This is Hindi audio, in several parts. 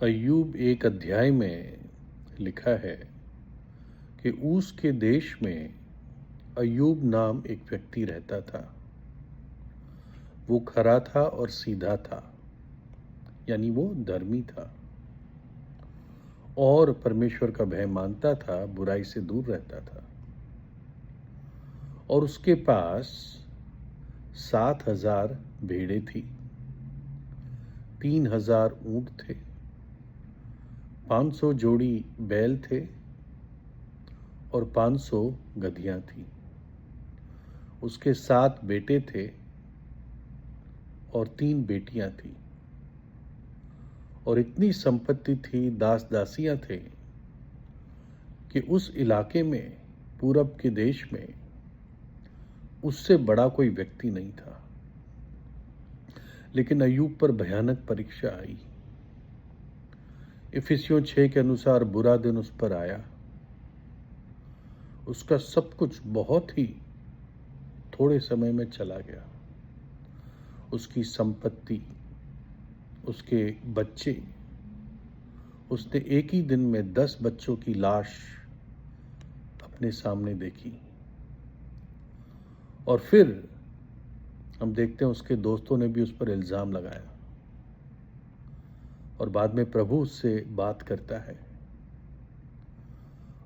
अय्यूब एक अध्याय में लिखा है कि ऊस के देश में अय्यूब नाम एक व्यक्ति रहता था। वो खरा था और सीधा था, यानी वो धर्मी था और परमेश्वर का भय मानता था, बुराई से दूर रहता था। और उसके पास 7,000 भेड़ें थी, 3,000 ऊंट थे, 500 जोड़ी बैल थे और 500 गधियां थी। उसके 7 बेटे थे और 3 बेटियां थी। और इतनी संपत्ति थी, दास दासियां थे कि उस इलाके में, पूरब के देश में, उससे बड़ा कोई व्यक्ति नहीं था। लेकिन अय्यूब पर भयानक परीक्षा आई। इफिसियों 6 के अनुसार बुरा दिन उस पर आया। उसका सब कुछ बहुत ही थोड़े समय में चला गया। उसकी संपत्ति, उसके बच्चे, उसने एक ही दिन में 10 बच्चों की लाश अपने सामने देखी। और फिर हम देखते हैं उसके दोस्तों ने भी उस पर इल्जाम लगाया। और बाद में प्रभु उससे बात करता है।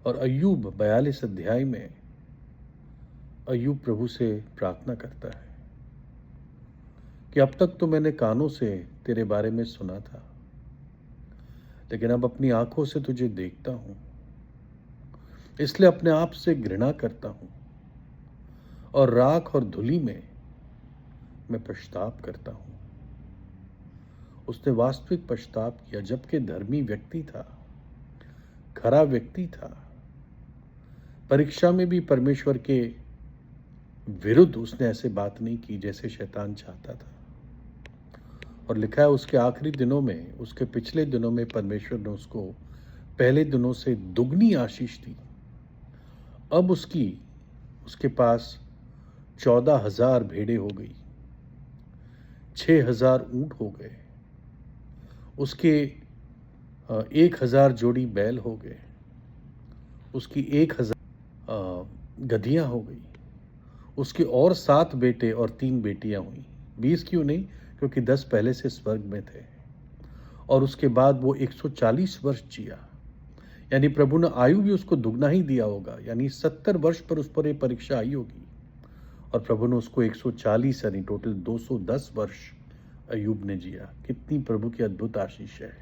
और अय्यूब 42 अध्याय में अय्यूब प्रभु से प्रार्थना करता है कि अब तक तो मैंने कानों से तेरे बारे में सुना था, लेकिन अब अपनी आंखों से तुझे देखता हूं, इसलिए अपने आप से घृणा करता हूं और राख और धूलि में मैं पश्चाताप करता हूं। उसने वास्तविक पश्चाताप किया, जबकि धर्मी व्यक्ति था, खरा व्यक्ति था। परीक्षा में भी परमेश्वर के विरुद्ध उसने ऐसे बात नहीं की जैसे शैतान चाहता था। और लिखा है उसके आखिरी दिनों में, उसके पिछले दिनों में परमेश्वर ने उसको पहले दिनों से दुगनी आशीष दी। अब उसके पास 14,000 भेड़ें हो गई, 6,000 ऊंट हो गए, उसके 1,000 जोड़ी बैल हो गए, उसकी 1,000 गधियां हो गई, उसके और 7 बेटे और 3 बेटियां हुई। 20 क्यों नहीं, क्योंकि 10 पहले से स्वर्ग में थे। और उसके बाद वो 140 वर्ष जिया, यानी प्रभु ने आयु भी उसको दुगना ही दिया होगा, यानी 70 वर्ष पर उस पर ये परीक्षा आई होगी। और प्रभु ने उसको 140 यानी टोटल 210 वर्ष अय्यूब ने जिया। कितनी प्रभु की अद्भुत आशीष है।